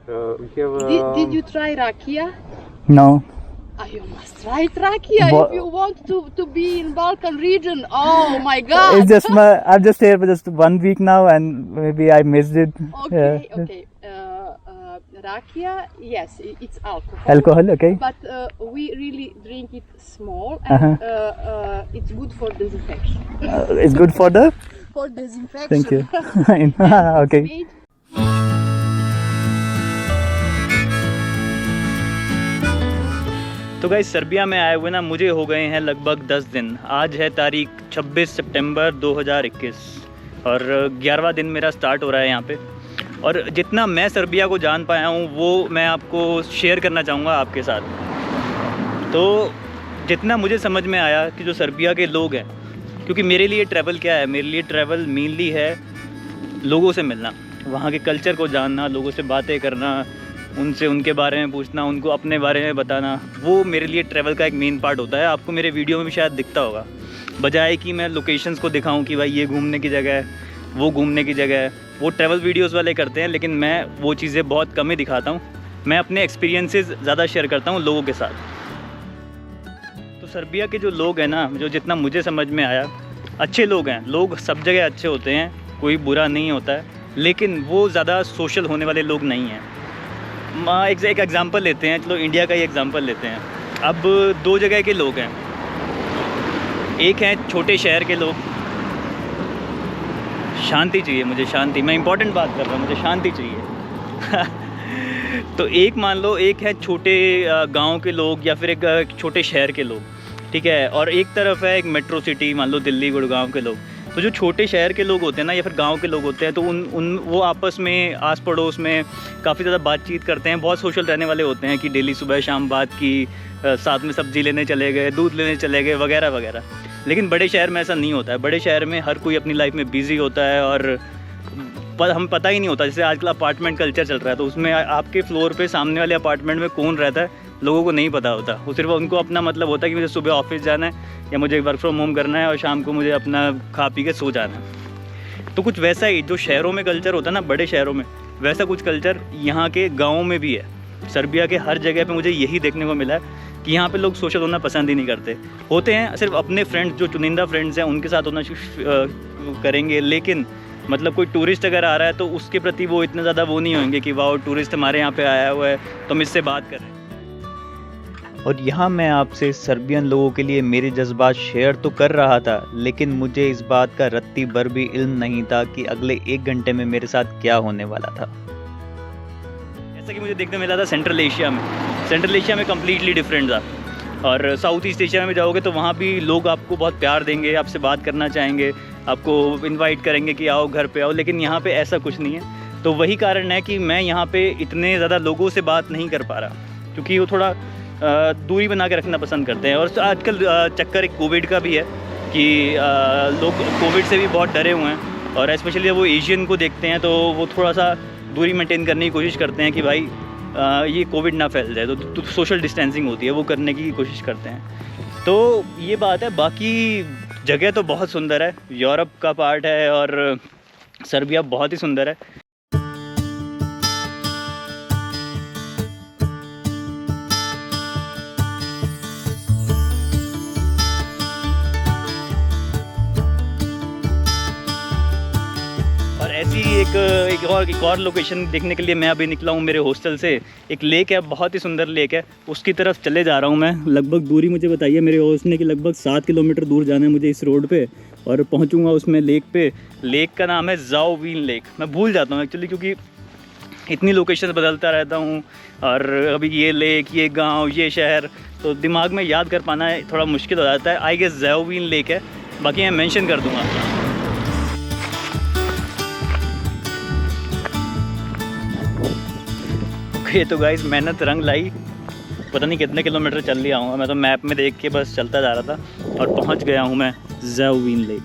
We have. Did you try rakia? No. You must try rakia if you want to be in Balkan region. Oh my God! It's just I'm just here for just 1 week now, and maybe I missed it. Okay, Yeah. okay. Rakia, yes, it's alcohol. Alcohol, okay. But we really drink it small, and it's good for disinfection. It's good for the. For disinfection. Thank you. Okay. Sweet. तो guys Serbia में आए हुए ना मुझे हो गए हैं लगभग 10 दिन। आज है तारीख 26 सितंबर 2021 और 11वां दिन मेरा स्टार्ट हो रहा है यहाँ पे। और जितना मैं सर्बिया को जान पाया हूँ वो मैं आपको शेयर करना चाहूँगा आपके साथ। तो जितना मुझे समझ में आया कि जो सर्बिया के लोग हैं, क्योंकि मेरे लिए ट्रैवल क्या है, मेरे लिए ट्रैवल मेनली है लोगों से मिलना, वहाँ के कल्चर को जानना, लोगों से बातें करना, उनसे उनके बारे में पूछना, उनको अपने बारे में बताना। वो मेरे लिए ट्रैवल का एक मेन पार्ट होता है। आपको मेरे वीडियो में भी शायद दिखता होगा, बजाय कि मैं लोकेशंस को दिखाऊं कि भाई ये घूमने की जगह है, वो घूमने की जगह है। वो ट्रैवल वीडियोस वाले करते हैं, लेकिन मैं वो चीज़ें बहुत कम ही दिखाता हूँ। मैं अपने एक्सपीरियंसेस ज़्यादा शेयर करता हूँ लोगों के साथ। तो सर्बिया के जो लोग हैं ना, जो जितना मुझे समझ में आया, अच्छे लोग हैं। लोग सब जगह अच्छे होते हैं, कोई बुरा नहीं होता है, लेकिन वो ज़्यादा सोशल होने वाले लोग नहीं हैं। एक एग्ज़ाम्पल लेते हैं, चलो इंडिया का ही एग्ज़ाम्पल लेते हैं। अब 2 जगह के लोग हैं। एक हैं छोटे शहर के लोग, शांति चाहिए मुझे, शांति। मैं इंपॉर्टेंट बात कर रहा हूँ, मुझे शांति चाहिए। तो एक मान लो, एक है छोटे गांव के लोग या फिर एक छोटे शहर के लोग, ठीक है। और एक तरफ है एक मेट्रो सिटी, मान लो दिल्ली गुड़गांव के लोग। तो जो छोटे शहर के लोग होते हैं ना, या फिर गांव के लोग होते हैं, तो वो आपस में आस पड़ोस में काफ़ी ज़्यादा बातचीत करते हैं, बहुत सोशल रहने वाले होते हैं कि डेली सुबह शाम बात की, साथ में सब्ज़ी लेने चले गए, दूध लेने चले गए, वगैरह वगैरह। लेकिन बड़े शहर में ऐसा नहीं होता है। बड़े शहर में हर कोई अपनी लाइफ में बिज़ी होता है और हम पता ही नहीं होता। जैसे आजकल अपार्टमेंट कल्चर चल रहा है, तो उसमें आपके फ्लोर पे सामने वाले अपार्टमेंट में कौन रहता है लोगों को नहीं पता होता। वो सिर्फ उनको अपना मतलब होता है कि मुझे सुबह ऑफिस जाना है या मुझे वर्क फ्रॉम होम करना है और शाम को मुझे अपना खा पी के सो जाना है। तो कुछ वैसा ही जो शहरों में कल्चर होता है ना, बड़े शहरों में, वैसा कुछ कल्चर यहाँ के गाँव में भी है। सर्बिया के हर जगह पे मुझे यही देखने को मिला है कि यहाँ पे लोग सोशल होना पसंद ही नहीं करते। होते हैं सिर्फ अपने फ्रेंड्स, जो चुनिंदा फ्रेंड्स हैं उनके साथ होना करेंगे, लेकिन मतलब कोई टूरिस्ट अगर आ रहा है तो उसके प्रति वो इतने ज़्यादा वो नहीं होंगे कि वाह टूरिस्ट हमारे यहाँ पे आया हुआ है तो हम इससे बात करें। और यहाँ मैं आपसे सर्बियन लोगों के लिए मेरे जज्बात शेयर तो कर रहा था, लेकिन मुझे इस बात का रत्ती भर भी इल्म नहीं था कि अगले 1 घंटे में मेरे साथ क्या होने वाला था। जैसा कि मुझे देखने मिला था सेंट्रल एशिया में कम्प्लीटली डिफरेंट था। और साउथ ईस्ट एशिया में जाओगे तो वहाँ भी लोग आपको बहुत प्यार देंगे, आपसे बात करना चाहेंगे, आपको इनवाइट करेंगे कि आओ घर पे आओ, लेकिन यहाँ पे ऐसा कुछ नहीं है। तो वही कारण है कि मैं यहाँ पे इतने ज़्यादा लोगों से बात नहीं कर पा रहा, क्योंकि वो थोड़ा दूरी बना के रखना पसंद करते हैं। और आजकल चक्कर एक कोविड का भी है कि लोग कोविड से भी बहुत डरे हुए हैं, और स्पेशली जब वो एशियन को देखते हैं तो वो थोड़ा सा दूरी मेंटेन करने की कोशिश करते हैं कि भाई ये कोविड ना फैल जाए। तो सोशल डिस्टेंसिंग होती है, वो करने की कोशिश करते हैं। तो ये बात है। बाकी जगह तो बहुत सुंदर है, यूरोप का पार्ट है और सर्बिया बहुत ही सुंदर है। और ऐसी एक और लोकेशन देखने के लिए मैं अभी निकला हूँ मेरे हॉस्टल से। एक लेक है, बहुत ही सुंदर लेक है, उसकी तरफ चले जा रहा हूँ मैं। लगभग दूरी मुझे बताइए, मेरे हॉस्टल की लगभग 7 किलोमीटर दूर जाना है मुझे इस रोड पे, और पहुँचूँगा उसमें लेक पे। लेक का नाम है ज़ाओविन लेक। मैं भूल जाता हूँ एक्चुअली, क्योंकि इतनी लोकेशन बदलता रहता हूँ, और अभी ये लेक, ये गाँव, ये शहर, तो दिमाग में याद कर पाना थोड़ा मुश्किल हो जाता है। आई गेस ज़ाओविन लेक है, बाकी मैं मेंशन कर दूँगा। ये तो गाइस मेहनत रंग लाई, पता नहीं कितने किलोमीटर चल लिया हूँ मैं तो मैप में देख के बस चलता जा रहा था, और पहुँच गया हूँ मैं ज़ाओविन लेक।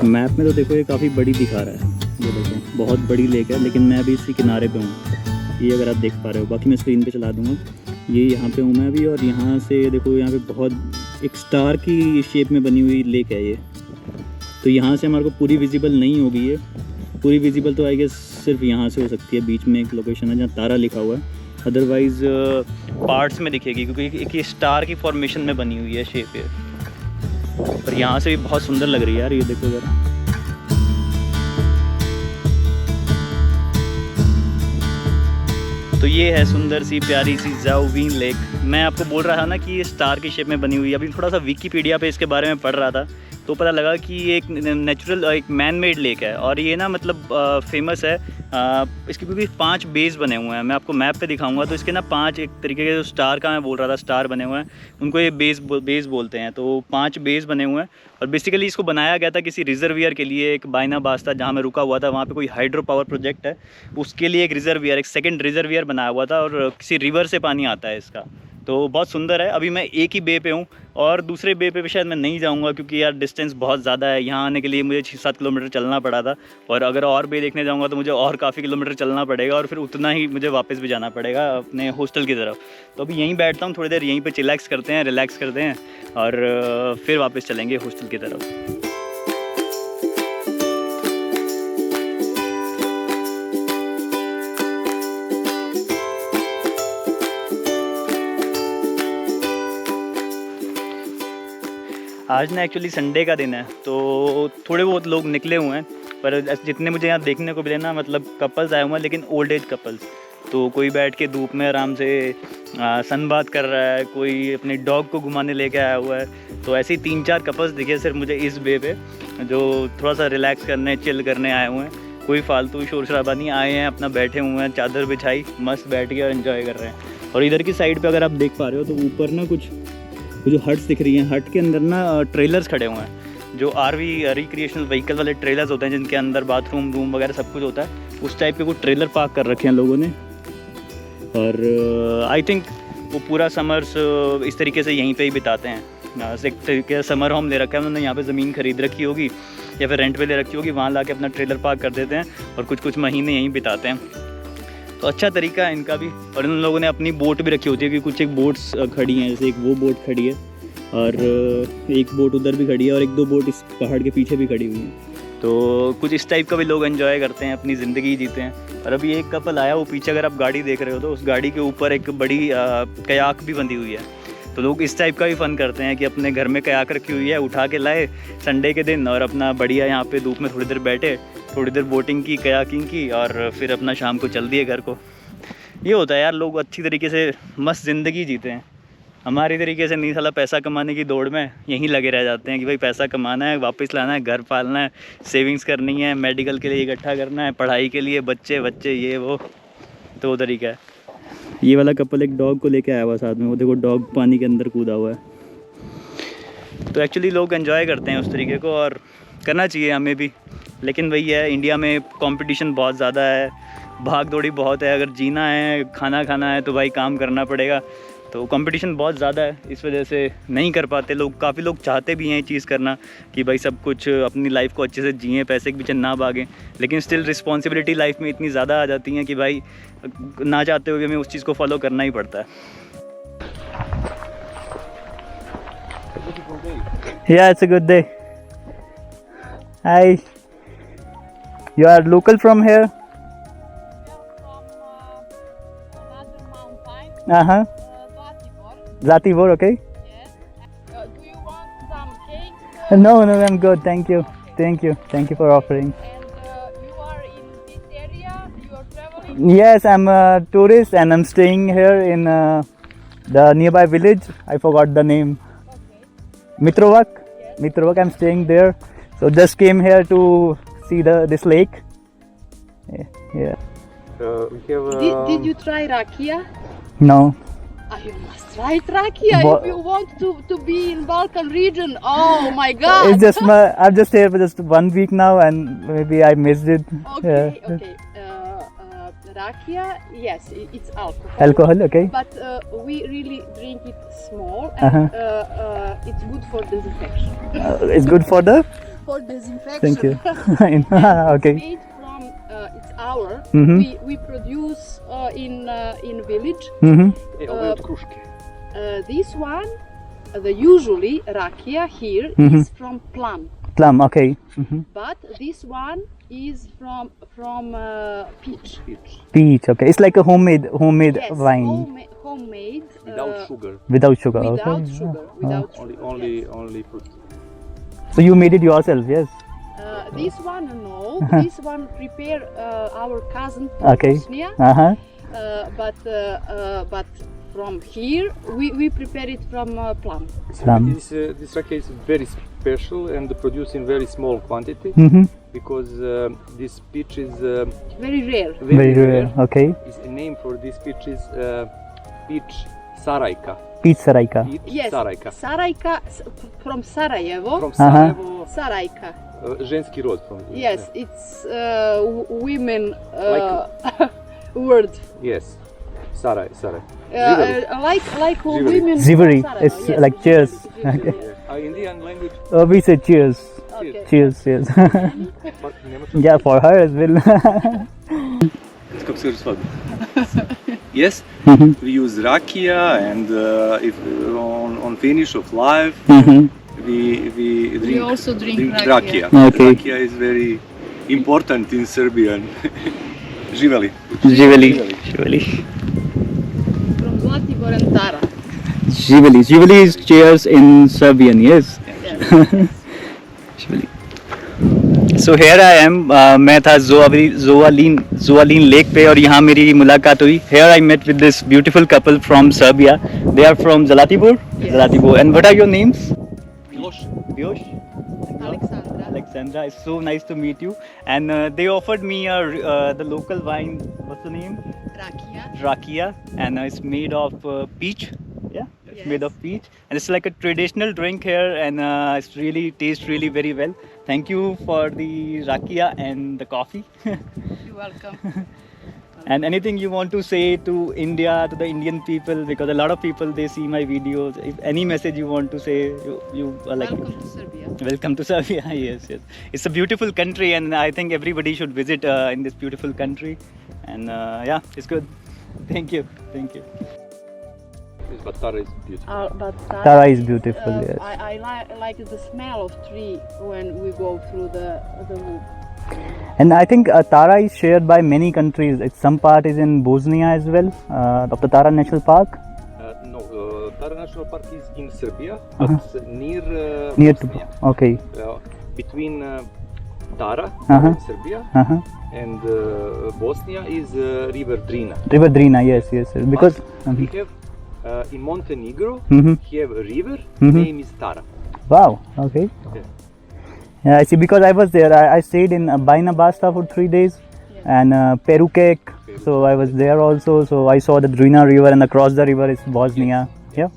मैप में तो देखो ये काफ़ी बड़ी दिखा रहा है, ये देखो बहुत बड़ी लेक है, लेकिन मैं अभी इसी किनारे पे हूँ, ये अगर आप देख पा रहे हो। बाकी मैं स्क्रीन पे चला दूँगा। ये यहाँ पे हूँ मैं अभी, और यहाँ से देखो यहाँ पे बहुत एक स्टार की शेप में बनी हुई लेक है ये, तो यहाँ से हमारे को पूरी विजिबल नहीं होगी ये, पूरी विजिबल तो आई गेस सिर्फ यहाँ से हो सकती है। बीच में एक लोकेशन है जहाँ तारा लिखा हुआ है, अदरवाइज़ पार्ट्स में दिखेगी क्योंकि एक ये स्टार की फॉर्मेशन में बनी हुई है शेप है। पर यहाँ से भी बहुत सुंदर लग रही है यार, ये देखो ज़रा। तो ये है सुंदर सी प्यारी सी ज़ाओविन लेक। मैं आपको बोल रहा था ना कि ये स्टार की शेप में बनी हुई है। अभी थोड़ा सा विकीपीडिया पे इसके बारे में पढ़ रहा था तो पता लगा कि ये एक नेचुरल एक मैन मेड लेक है और ये ना मतलब फेमस है इसके क्योंकि 5 बेस बने हुए हैं। मैं आपको मैप पे दिखाऊंगा तो इसके ना 5 एक तरीके के जो स्टार का मैं बोल रहा था स्टार बने हुए हैं उनको ये बेस बोलते हैं। तो 5 बेस बने हुए हैं और बेसिकली इसको बनाया गया था किसी रिजर्वियर के लिए। एक बाइना बास्ता जहाँ मैं रुका हुआ था वहाँ पे कोई हाइड्रो पावर प्रोजेक्ट है, उसके लिए एक रिजर्वियर, एक सेकेंड रिजर्वियर बनाया हुआ था और किसी रिवर से पानी आता है इसका। तो बहुत सुंदर है। अभी मैं एक ही बे पे हूँ और दूसरे बे पे शायद मैं नहीं जाऊँगा क्योंकि यार डिस्टेंस बहुत ज़्यादा है। यहाँ आने के लिए मुझे 6-7 किलोमीटर चलना पड़ा था और अगर और बे देखने जाऊँगा तो मुझे और काफ़ी किलोमीटर चलना पड़ेगा और फिर उतना ही मुझे वापस भी जाना पड़ेगा अपने हॉस्टल की तरफ। तो अभी यहीं बैठता हूँ, थोड़ी देर यहीं पर रिलैक्स करते हैं और फिर वापस चलेंगे हॉस्टल की तरफ। आज ना एक्चुअली संडे का दिन है तो थोड़े बहुत लोग निकले हुए हैं, पर जितने मुझे यहाँ देखने को मिले ना मतलब कपल्स आए हुए हैं, लेकिन ओल्ड एज कपल्स। तो कोई बैठ के धूप में आराम से सनबाथ कर रहा है, कोई अपने डॉग को घुमाने लेके आया हुआ है। तो ऐसे ही 3-4 कपल्स दिखे सिर्फ मुझे इस बे पे जो थोड़ा सा रिलैक्स करने चिल करने आए हुए हैं। कोई फालतू शोर शराबा नहीं, आए हैं अपना बैठे हुए हैं, चादर बिछाई मस्त बैठ के और एंजॉय कर रहे हैं। और इधर की साइड पे अगर आप देख पा रहे हो तो ऊपर ना कुछ जो हट्स दिख रही हैं, हट के अंदर ना ट्रेलर्स खड़े हुए हैं जो आरवी रिक्रिएशनल व्हीकल वाले ट्रेलर्स होते हैं जिनके अंदर बाथरूम रूम वगैरह सब कुछ होता है। उस टाइप के कुछ ट्रेलर पार्क कर रखे हैं लोगों ने और आई थिंक वो पूरा समर्स इस तरीके से यहीं पे ही बिताते हैं। एक तरीके से समर होम ले रखा है उन्होंने, यहाँ पे ज़मीन खरीद रखी होगी या फिर रेंट पे ले रखी होगी, वहाँ ला के अपना ट्रेलर पार्क कर देते हैं और कुछ महीने यहीं बिताते हैं। तो अच्छा तरीका है इनका भी। और इन लोगों ने अपनी बोट भी रखी होती है क्योंकि कुछ एक बोट्स खड़ी हैं, जैसे एक वो बोट खड़ी है और एक बोट उधर भी खड़ी है और 1-2 बोट इस पहाड़ के पीछे भी खड़ी हुई हैं। तो कुछ इस टाइप का भी लोग एंजॉय करते हैं, अपनी ज़िंदगी जीते हैं। और अभी एक कपल आया, वो पीछे अगर आप गाड़ी देख रहे हो तो उस गाड़ी के ऊपर एक बड़ी कयाक भी बंधी हुई है। तो लोग इस टाइप का भी फ़न करते हैं कि अपने घर में कयाक रखी हुई है, उठा के लाए संडे के दिन और अपना बढ़िया यहाँ पे धूप में थोड़ी देर बैठे, थोड़ी देर बोटिंग की, कयाकिंग की और फिर अपना शाम को चल दिए घर को। ये होता है यार, लोग अच्छी तरीके से मस्त ज़िंदगी जीते हैं। हमारी तरीके से नहीं, साला पैसा कमाने की दौड़ में यहीं लगे रह जाते हैं कि भाई पैसा कमाना है, वापस लाना है, घर पालना है, सेविंग्स करनी है, मेडिकल के लिए इकट्ठा करना है, पढ़ाई के लिए बच्चे ये वो। तो वो तरीका है। ये वाला कपल एक डॉग को लेके आया हुआ साथ में, वो देखो डॉग पानी के अंदर कूदा हुआ है। तो एक्चुअली लोग एंजॉय करते हैं उस तरीके को और करना चाहिए हमें भी। लेकिन वही है, इंडिया में कंपटीशन बहुत ज़्यादा है, भाग दौड़ी बहुत है। अगर जीना है, खाना खाना है तो भाई काम करना पड़ेगा। तो कंपटीशन बहुत ज़्यादा है, इस वजह से नहीं कर पाते लोग। काफ़ी लोग चाहते भी हैं ये चीज़ करना कि भाई सब कुछ अपनी लाइफ को अच्छे से जिएँ, पैसे के पीछे ना भागें, लेकिन स्टिल रिस्पॉन्सिबिलिटी लाइफ में इतनी ज़्यादा आ जाती हैं कि भाई ना चाहते हुए हमें उस चीज़ को फॉलो करना ही पड़ता है। Yeah, it's a good day. Hi. You are local from here? Uh-huh. Zatibor, okay? Yes. Do you want some cake? No, I'm good. Thank you. Thank you for offering. And you are in this area? You are traveling? Yes, I'm a tourist and I'm staying here in the nearby village. I forgot the name. Okay. Mitrovak. Yes. Mitrovak. I'm staying there. So just came here to see this lake. Yeah. We have. Did you try rakia? No. You must try rakia if you want to be in Balkan region. Oh my God! It's just I'm just here for just 1 week now, and maybe I missed it. Okay, Yeah. okay. Rakia, yes, it's alcohol. Alcohol, okay. But we really drink it small, and it's good for disinfection. It's good for the. For disinfection. Thank you. Okay. It's made from it's our. Mhm. We produce in village. Mm-hmm. This one, the usually rakia here Mhm. is from plum. Plum. Okay. Mm-hmm. But this one is from peach. Peach. Okay. It's like a homemade Yes, wine homemade. Without sugar. without sugar. Without Okay. sugar. Oh. Without Only sugar. only fruit. So you made it yourself, yes? This one, no. This one prepare our cousin from Okay. Bosnia. Uh-huh. But from here we prepare it from plum. Plum. This rakia is very special and produced in very small quantity Mm-hmm. because this peach is Very rare. Very rare. Okay. Is a name for this peach is peach Sarajka. Peach Sarajka. Peach Yes, Sarajka. Sarajka from Sarajevo. From Sarajevo, Sarajka. ženski rod. From Yes, it's women Like- word. Yes. Saraj. Like Ziveri. women. Ziveri. from Sarajevo. It's Yes, like cheers. Ziveri, Okay. yes. Indian language. We say cheers. Okay. Cheers, cheers. But Njemački. Yeah, for her as well. Kako se kaže Yes, Mhm. we use rakia and if on finish of life Mhm. we drink, also drink rakia. rakia. Okay. Rakia is very important in Serbian. Živeli. Živeli. Živeli. From Zlatibor and Tara. Živeli. Živeli is cheers in Serbian, yes? Živeli. So here I am. मैं था जोआलीन lake पे और यहाँ मेरी मुलाकात हुई. Here I met with this beautiful couple from Serbia. They are from Zlatibor. Yes. Zlatibor. And what are your names? Miloš. Piyush. Alexandra. Alexandra, it's so nice to meet you. And they offered me the local wine. What's the name? Rakia. Rakia, and it's made of peach. Yeah, it's Yes. made of peach, and it's like a traditional drink here, and it's really tastes really very well. Thank you for the rakia and the coffee. You're welcome. And anything you want to say to India, to the Indian people, because a lot of people they see my videos. If any message you want to say, you are like. Welcome to Serbia. Welcome to Serbia. Yes, yes. It's a beautiful country, and I think everybody should visit in this beautiful country. And yeah, it's good. Thank you. Thank you. Yes, but Tara is beautiful. But Tara is beautiful, yes. I like the smell of tree when we go through the wood. And I think Tara is shared by many countries. It's some part is in Bosnia as well, of the Tara National Park. No, Tara National Park is in Serbia, but near Near to. Bosnia. Okay. Between Tara Uh-huh. in Serbia Uh-huh. and Bosnia is River Drina. River Drina, yes, yes, yes. Because. But we have in Montenegro, Mhm. we have a river, Mhm. name is Tara. Wow. Okay. Okay. Yeah, I see. Because I was there. I stayed in Baina Basta for 3 days, and Perukek. So I was there also. So I saw the Drina River, and across the river is Bosnia. Yeah.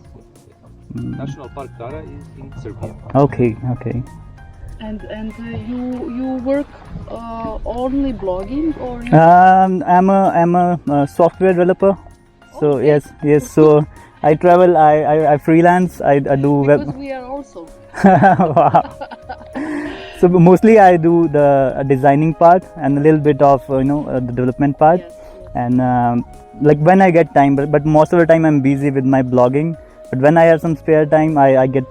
National Park Tara is in Serbia. Okay. Okay. And you work only blogging or you I'm a software developer. So Okay. yes. So I travel. I freelance. I do web. because we are also. Wow. So mostly I do the designing part and a little bit of the development part. Yes, yes. And like when I get time, but most of the time I'm busy with my blogging. But when I have some spare time, I get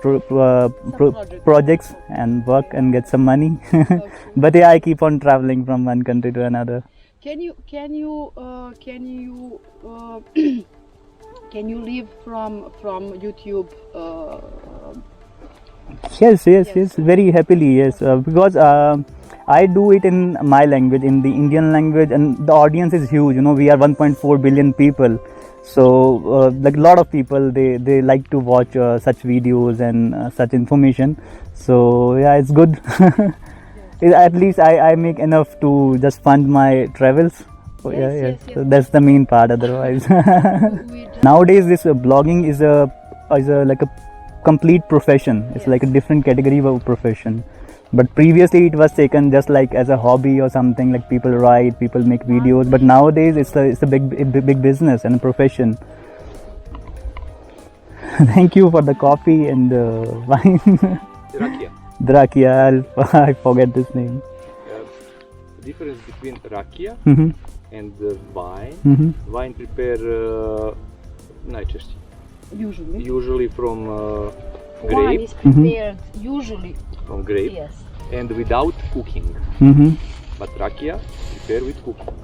projects and work and get some money. Okay. But yeah, I keep on traveling from one country to another. Can you can you live from YouTube? Yes, Yes. very happily, yes. Because I do it in my language, in the Indian language, and the audience is huge. We are 1.4 billion people. So, like a lot of people, they like to watch such videos and such information. So, yeah, it's good. At least I make enough to just fund my travels. So, Yes, yes, So yes. that's the main part. Otherwise, We just- nowadays this blogging is a like a complete profession. It's Yes. like a different category of profession. But previously it was taken just like as a hobby or something, like people write, people make videos. But nowadays it's a big business and a profession. Thank you for the coffee and wine. Rakia. Drakia, I forget this name. The difference between rakia Mhm, and wine. mhm. Wine prepare najčešće. usually Usually from wine grape. is prepared usually From grape. yes and without cooking. Mm-hmm. But rakia prepare with cooking.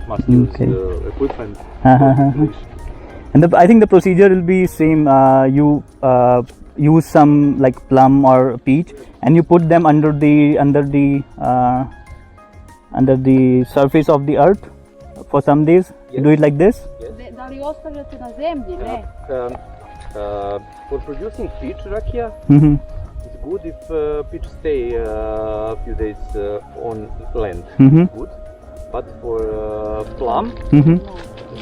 Must use Okay. equipment. And I think the procedure will be same. You use some like plum or peach, and you put them under the surface of the earth for some days. You do it like this. Da li ostavljate na zemlji, ne? For producing peach rakia, Mm-hmm. it's good if peach stay a few days on land. Mm-hmm. Good. But for plum, Mm-hmm.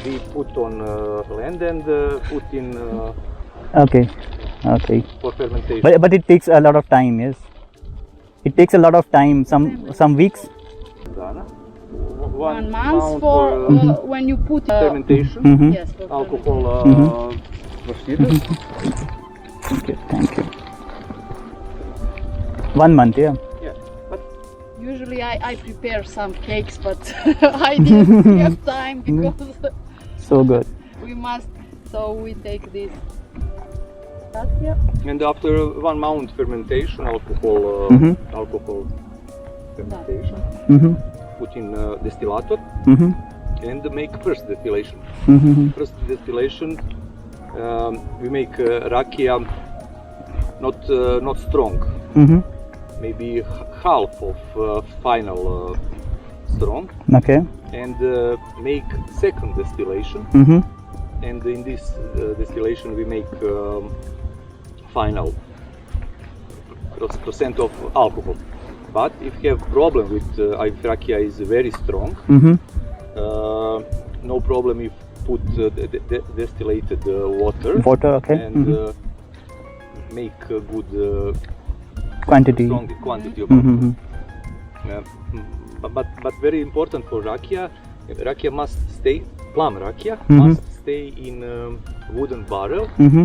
we put on land and put in Okay. Okay. for fermentation. But it takes a lot of time. Yes. It takes a lot of time. Some weeks. Dana. 1 month for when you put fermentation. Mm-hmm. yes, for Alcohol procedure. Okay. Thank you. 1 month. Yeah. Yeah. But Usually I prepare some cakes, but I didn't have time because So good. we must. So we take this. Rakia. and after 1 month fermentation, alcohol fermentation, Mm-hmm. put in distillator Mm-hmm. and make first distillation. Mm-hmm. First distillation, we make rakia not strong, Mm-hmm. maybe half of final strong, Okay. and make second distillation. Mm-hmm. And in this distillation we make final percent of alcohol. But if you have problem with if rakia is very strong, Mm-hmm. no problem if put distillated water Water. Okay. and Mm-hmm. make a good Quantity. strong quantity of Mm-hmm. but very important for rakia must stay, plum rakia Mhm. must stay in wooden barrel Mm-hmm.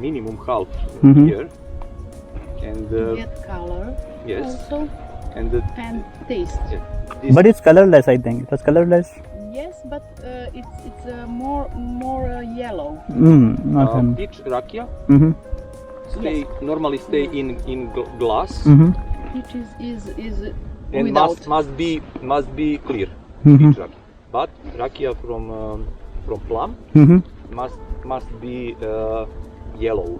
minimum half Mhm. year, and Get color yes, also and and taste. this But it's colorless. I think it was colorless. Yes, but it's more yellow. Okay. peach rakia Mm-hmm. normally stay in glass Mm-hmm. Which is and without. must be clear. Mhm. Peach rakia. But rakia from plum Mm-hmm. must be yellow,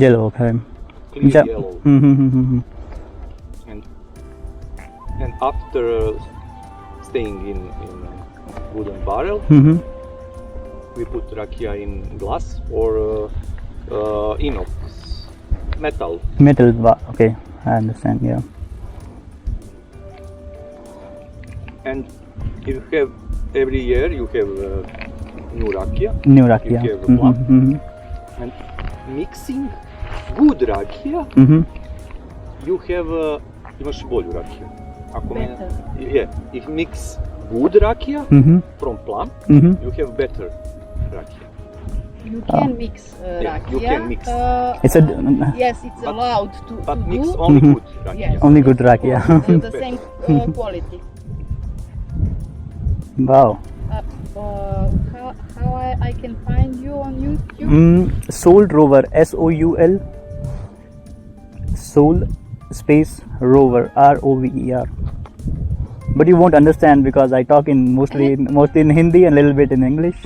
Yellow. Okay. clear Yeah. yellow. Mm-hmm. And after staying in wooden barrel, Mm-hmm. we put rakia in glass or inox metal. Metal. Okay. I understand. Yeah. And if you have every year you have new rakia, New rakia. You have a plum. Mm-hmm. and mixing good rakia, Mm-hmm. you have imaš bolju rakiju. Ako Better. If mix good rakia Mm-hmm. from plum, Mm-hmm. you have better rakia. You can mix Yeah, rakia. you can mix. It's a Yes, it's But- allowed to But mix do only Mhm. good rakia. Yes. only good rakia. the same quality. Wow. How I can find you on YouTube? Soul Rover. SOUL. Soul space Rover. ROVER. But you won't understand because I talk in mostly in Hindi and a little bit in English.